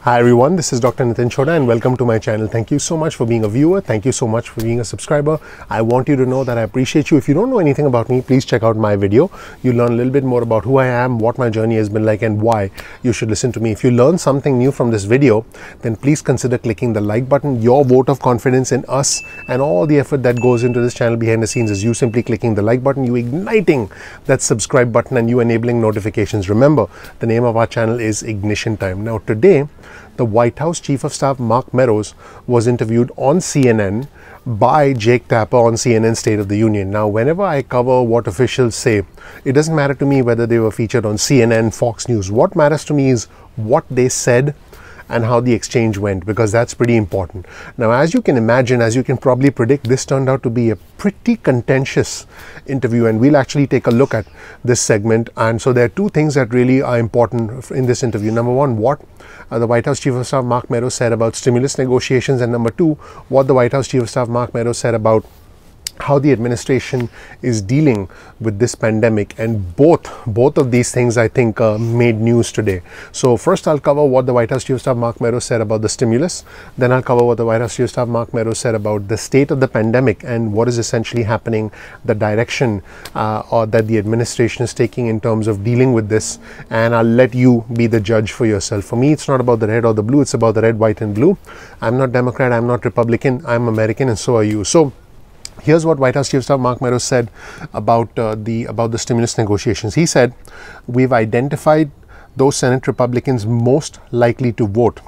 Hi everyone, this is Dr. Chhoda and welcome to my channel. Thank you so much for being a viewer. Thank you so much for being a subscriber. I want you to know that I appreciate you. If you don't know anything about me, please check out my video. You'll learn a little bit more about who I am, what my journey has been like, and why you should listen to me. If you learn something new from this video, then please consider clicking the like button. Your vote of confidence in us and all the effort that goes into this channel behind the scenes is you simply clicking the like button, you igniting that subscribe button, and you enabling notifications. Remember, the name of our channel is Ignition Time. Now today, the White House Chief of Staff Mark Meadows was interviewed on CNN by Jake Tapper on CNN State of the Union. Now, whenever I cover what officials say, it doesn't matter to me whether they were featured on CNN, Fox News. What matters to me is what they said and how the exchange went, because that's pretty important. Now, as you can imagine, as you can probably predict, this turned out to be a pretty contentious interview, and we'll actually take a look at this segment. And so there are two things that really are important in this interview. Number one, what the White House Chief of Staff Mark Meadows said about stimulus negotiations, and number two, what the White House Chief of Staff Mark Meadows said about how the administration is dealing with this pandemic. And both of these things, I think, made news today. So first I'll cover what the White House Chief of Staff Mark Meadows said about the stimulus. Then I'll cover what the White House Chief of Staff Mark Meadows said about the state of the pandemic and what is essentially happening, the direction or that the administration is taking in terms of dealing with this. And I'll let you be the judge for yourself. For me, it's not about the red or the blue, it's about the red, white and blue. I'm not Democrat, I'm not Republican, I'm American, and so are you. So here's what White House Chief of Staff Mark Meadows said about the stimulus negotiations. He said, "We've identified those Senate Republicans most likely to vote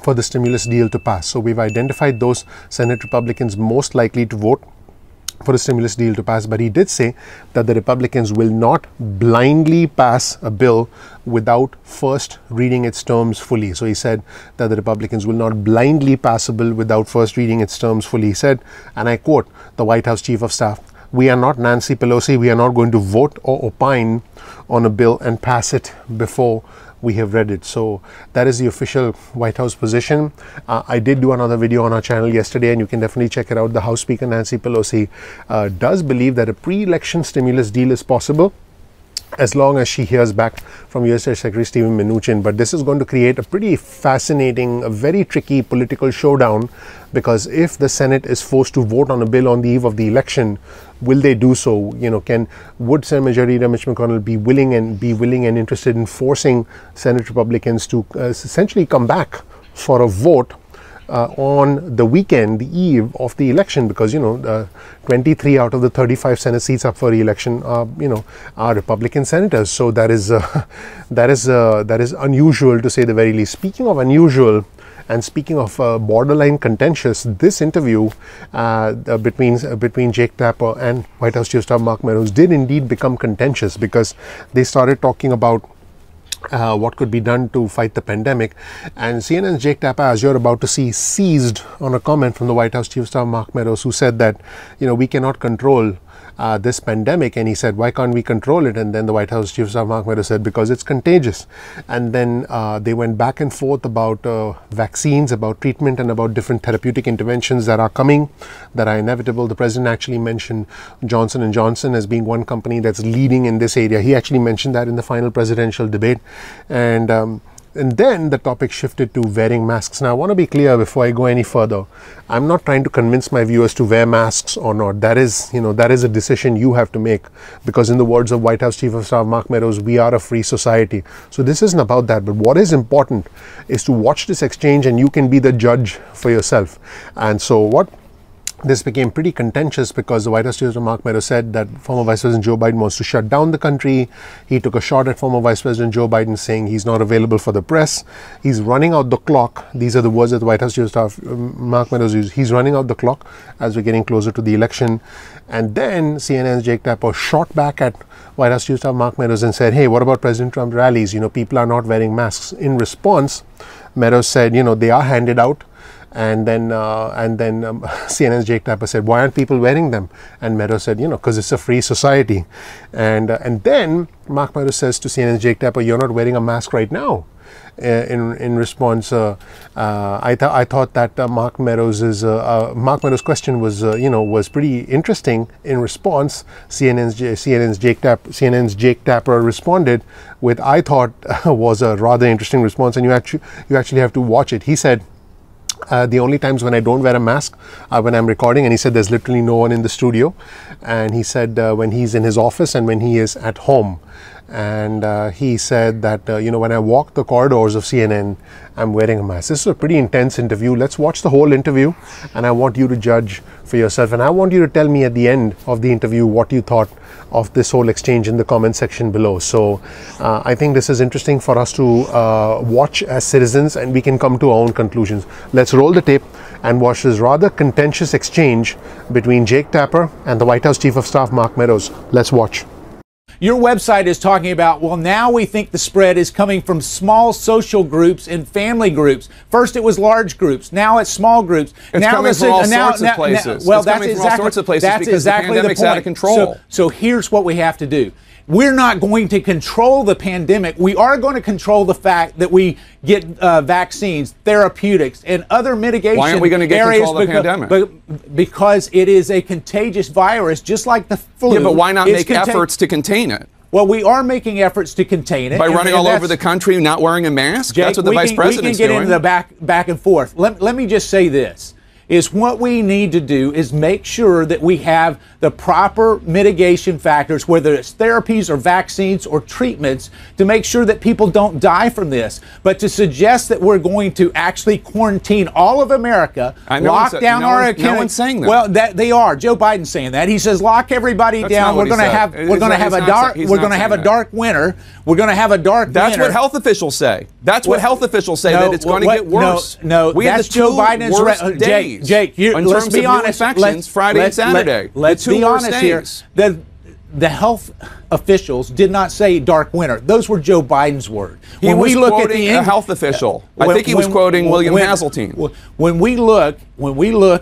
for the stimulus deal to pass." So we've identified those Senate Republicans most likely to vote for the stimulus deal to pass. But he did say that the Republicans will not blindly pass a bill without first reading its terms fully. So he said that the Republicans will not blindly pass a bill without first reading its terms fully. He said, and I quote the White House Chief of Staff, "We are not Nancy Pelosi. We are not going to vote or opine on a bill and pass it before we have read it." So that is the official White House position. I did do another video on our channel yesterday, and you can definitely check it out. The House Speaker Nancy Pelosi does believe that a pre-election stimulus deal is possible as long as she hears back from US Secretary Steven Mnuchin. But this is going to create a pretty fascinating, a very tricky political showdown, because if the Senate is forced to vote on a bill on the eve of the election, will they do so? You know, would Senate Majority Leader Mitch McConnell be willing and interested in forcing Senate Republicans to essentially come back for a vote on the weekend, the eve of the election? Because 23 out of the 35 Senate seats up for re-election are Republican senators. So that is unusual, to say the very least. Speaking of unusual, and speaking of borderline contentious, this interview between Jake Tapper and White House Chief of Staff Mark Meadows did indeed become contentious, because they started talking about what could be done to fight the pandemic. And CNN's Jake Tapper, as you're about to see, seized on a comment from the White House Chief of Staff Mark Meadows, who said that, we cannot control this pandemic. And he said, why can't we control it? And then the White House Chief of Staff Mark Meadows said, because it's contagious. And then they went back and forth about vaccines, about treatment, and about different therapeutic interventions that are coming, that are inevitable. The president actually mentioned Johnson & Johnson as being one company that's leading in this area. He actually mentioned that in the final presidential debate. And then the topic shifted to wearing masks. Now, I want to be clear before I go any further. I'm not trying to convince my viewers to wear masks or not. That is a decision you have to make, because in the words of White House Chief of Staff Mark Meadows, we are a free society. So this isn't about that. But what is important is to watch this exchange, and you can be the judge for yourself. And so this became pretty contentious, because the White House Chief of Staff Mark Meadows said that former Vice President Joe Biden wants to shut down the country. He took a shot at former Vice President Joe Biden, saying he's not available for the press. He's running out the clock. These are the words that the White House Chief of Staff Mark Meadows used. He's running out the clock as we're getting closer to the election. And then CNN's Jake Tapper shot back at White House Chief of Staff Mark Meadows and said, hey, what about President Trump rallies? People are not wearing masks. In response, Meadows said, they are handed out. And then CNN's Jake Tapper said, why aren't people wearing them? And Meadows said, because it's a free society. And then Mark Meadows says to CNN's Jake Tapper, you're not wearing a mask right now. in response. I thought that Mark Meadows' question was was pretty interesting. In response, CNN's Jake Tapper responded with, I thought was a rather interesting response, and you actually have to watch it. He said, the only times when I don't wear a mask are when I'm recording, and he said there's literally no one in the studio, and he said when he's in his office and when he is at home. And he said that when I walk the corridors of CNN, I'm wearing a mask. This is a pretty intense interview. Let's watch the whole interview, and I want you to judge for yourself, and I want you to tell me at the end of the interview what you thought of this whole exchange in the comment section below. So I think this is interesting for us to watch as citizens, and we can come to our own conclusions. Let's roll the tape and watch this rather contentious exchange between Jake Tapper and the White House Chief of Staff Mark Meadows. Let's watch. Your website is talking about, well, now we think the spread is coming from small social groups and family groups. First it was large groups, now it's small groups. It's now coming from all sorts of places. Well, it's that's coming from exactly, all sorts of places that's because exactly the pandemic's point. out of control. So here's what we have to do. We're not going to control the pandemic. We are going to control the fact that we get vaccines, therapeutics, and other mitigation Why aren't we going to get control of the pandemic? Because it is a contagious virus, just like the flu. Yeah, but why not make efforts to contain it? Well, we are making efforts to contain it. By running all over the country, not wearing a mask? Jake, that's what the vice president's doing. We can get into the back and forth. Let me just say this. Is what we need to do is make sure that we have the proper mitigation factors, whether it's therapies or vaccines or treatments, to make sure that people don't die from this. But to suggest that we're going to actually quarantine all of America, lock down our economy. No one's saying that. Well, they are. Joe Biden's saying that. He says lock everybody down. We're going to have a dark winter. We're going to have a dark winter. That's what health officials say. That's what health officials say, that it's going to get worse. No, we that's have the Joe Biden's worst days. Jake, let's be honest. Friday and Saturday. Let's be honest here. The health officials did not say dark winter. Those were Joe Biden's words. He was quoting a health official. I think he was quoting William Haseltine. When we look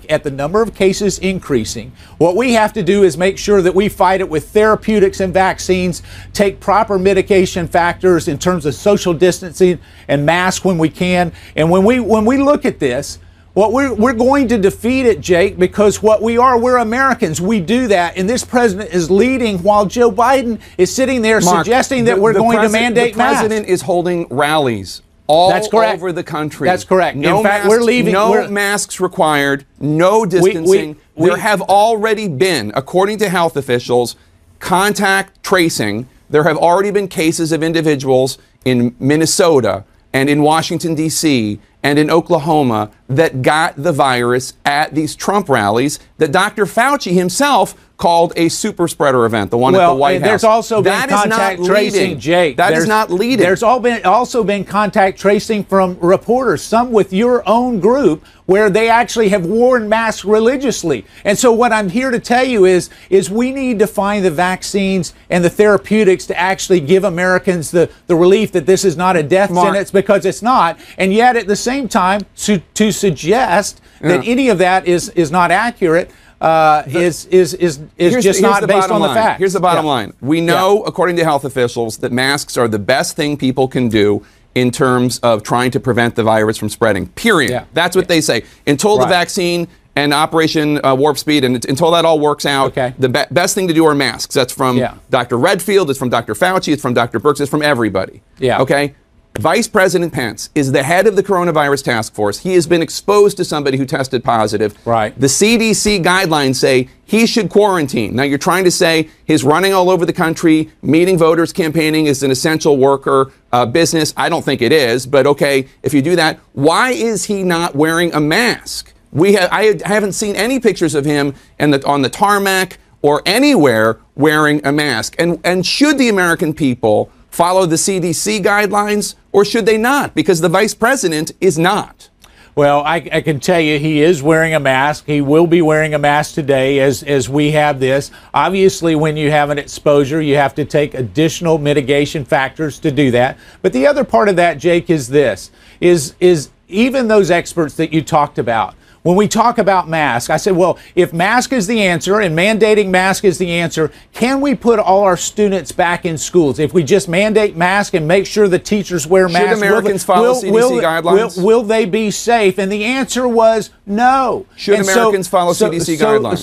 at the number of cases increasing, what we have to do is make sure that we fight it with therapeutics and vaccines, take proper mitigation factors in terms of social distancing and masks when we can. And when we look at this, we're going to defeat it, Jake, because we're Americans. We do that, and this president is leading while Joe Biden is sitting there suggesting that we're going to mandate masks. The president is holding rallies all over the country. That's correct. No In fact, masks, we're leaving. No masks required. No distancing. There have already been, according to health officials, contact tracing. There have already been cases of individuals in Minnesota and in Washington, D.C., and in Oklahoma that got the virus at these Trump rallies that Dr. Fauci himself called a super spreader event, the one at the White House. There's also been contact tracing, Jake. That is not leading. There's also been contact tracing from reporters, some with your own group, where they actually have worn masks religiously. And so what I'm here to tell you is we need to find the vaccines and the therapeutics to actually give Americans the relief that this is not a death sentence, because it's not. And yet at the same time, to suggest that any of that is not accurate is just not based on the facts. Here's the bottom line. We know, according to health officials, that masks are the best thing people can do in terms of trying to prevent the virus from spreading, period. Yeah. That's what they say. Until the vaccine and Operation Warp Speed, and until that all works out, the best thing to do are masks. That's from Dr. Redfield, it's from Dr. Fauci, it's from Dr. Burks, it's from everybody. Yeah. Okay? Vice President Pence is the head of the coronavirus task force. He has been exposed to somebody who tested positive. Right. The CDC guidelines say he should quarantine. Now, you're trying to say his running all over the country, meeting voters, campaigning is an essential worker business. I don't think it is, but okay, if you do that, why is he not wearing a mask? I haven't seen any pictures of him on the tarmac or anywhere wearing a mask. And should the American people follow the CDC guidelines, or should they not? Because the vice president is not. Well, I can tell you he is wearing a mask. He will be wearing a mask today as we have this. Obviously, when you have an exposure, you have to take additional mitigation factors to do that. But the other part of that, Jake, is this, is even those experts that you talked about, when we talk about mask, I said, well, if mask is the answer and mandating mask is the answer, can we put all our students back in schools? If we just mandate mask and make sure the teachers wear masks, should Americans follow CDC guidelines? Will they be safe? And the answer was no. Should Americans follow CDC guidelines?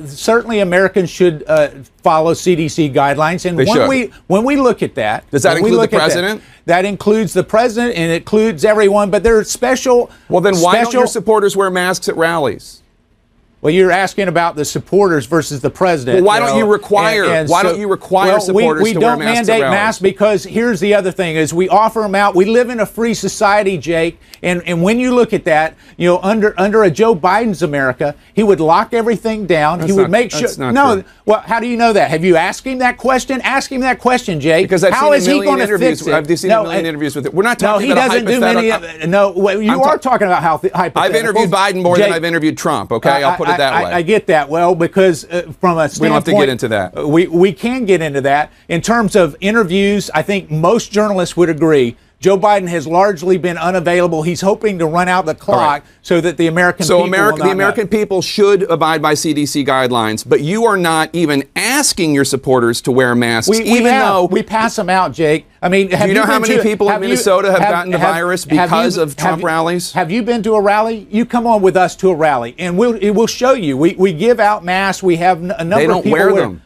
Certainly Americans should follow CDC guidelines. And when we look at that, does that include the president? That includes the president and it includes everyone, but there are special. Well, then why don't your supporters wear masks at rallies? Well, you're asking about the supporters versus the president. Well, why don't you require? Don't you require supporters we to wear masks at rallies? We don't mandate masks because here's the other thing: is we offer them out. We live in a free society, Jake, and when you look at that, you know, under a Joe Biden's America, he would lock everything down. He would make sure. No, well, how do you know that? Have you asked him that question? Ask him that question, Jake. Because I've seen a million interviews. I've seen a million interviews with it. We're not talking about hypothetical. No, you are talking about hypothetical. I've interviewed Biden more than I've interviewed Trump. Okay, I'll put it that way. I get that. Well, because from a standpoint, we don't have to get into that. We can get into that. In terms of interviews, I think most journalists would agree Joe Biden has largely been unavailable. He's hoping to run out the clock so that the American people the American people should abide by CDC guidelines, but you are not even asking your supporters to wear masks, even though we pass them out, Jake. I mean, do you know how many people in Minnesota have gotten the virus because of Trump rallies? Have you been to a rally? You come on with us to a rally, and we'll show you. We give out masks. We have a number of people. They don't wear them.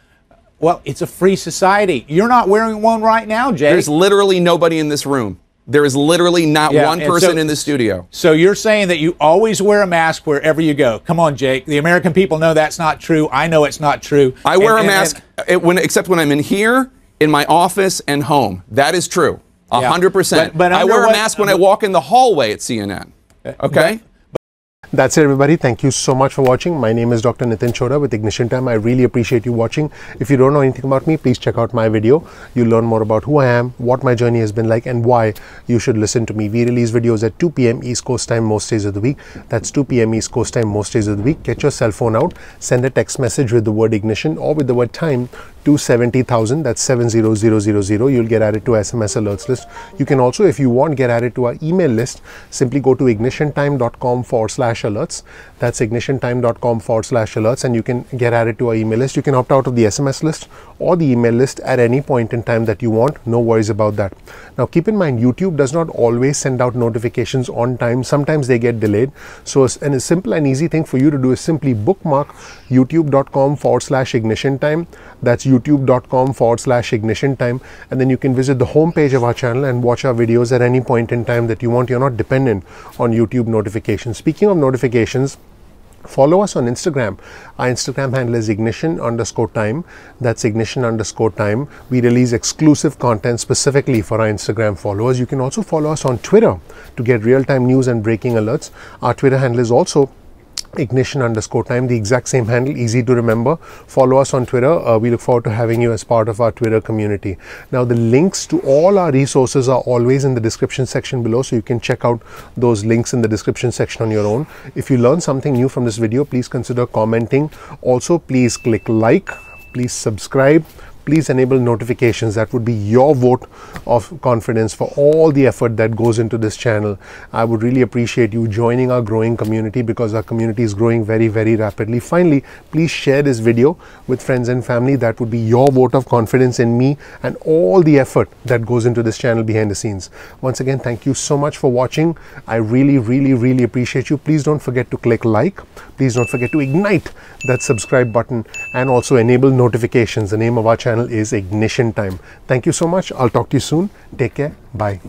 Well, it's a free society. You're not wearing one right now, Jake. There's literally nobody in this room. There is literally not one person in the studio. So you're saying that you always wear a mask wherever you go. Come on, Jake. The American people know that's not true. I know it's not true. I wear a mask except when I'm in here, in my office, and home. That is true. 100%. But I wear a mask when I walk in the hallway at CNN. Okay? That's it, everybody. Thank you so much for watching. My name is Dr. Nitin Chhoda with Ignition Time. I really appreciate you watching. If you don't know anything about me, please check out my video. You'll learn more about who I am, what my journey has been like, and why you should listen to me. We release videos at 2 p.m. East Coast time most days of the week. That's 2 p.m. East Coast time most days of the week. Get your cell phone out, send a text message with the word ignition or with the word time to 70,000. That's 70000. You'll get added to SMS alerts list. You can also, if you want, get added to our email list. Simply go to ignitiontime.com/alerts. That's ignitiontime.com/alerts, and you can get added to our email list. You can opt out of the SMS list or the email list at any point in time that you want. No worries about that. Now, keep in mind, YouTube does not always send out notifications on time. Sometimes they get delayed. So, a simple and easy thing for you to do is simply bookmark youtube.com/ignition time. That's youtube.com/ignition time, and then you can visit the home page of our channel and watch our videos at any point in time that you want. You're not dependent on YouTube notifications. Speaking of notifications, follow us on Instagram. Our Instagram handle is ignition_time. That's ignition_time. We release exclusive content specifically for our Instagram followers. You can also follow us on Twitter to get real-time news and breaking alerts. Our Twitter handle is also ignition_time, the exact same handle, easy to remember. Follow us on Twitter. We look forward to having you as part of our Twitter community. Now, the links to all our resources are always in the description section below, so you can check out those links in the description section on your own. If you learned something new from this video, please consider commenting. Also, please click like, please subscribe, please enable notifications. That would be your vote of confidence for all the effort that goes into this channel. I would really appreciate you joining our growing community, because our community is growing very, very rapidly. Finally, please share this video with friends and family. That would be your vote of confidence in me and all the effort that goes into this channel behind the scenes. Once again, thank you so much for watching. I really, really, really appreciate you. Please don't forget to click like. Please don't forget to ignite that subscribe button and also enable notifications. The name of our channel is Ignition Time. Thank you so much. I'll talk to you soon. Take care. Bye.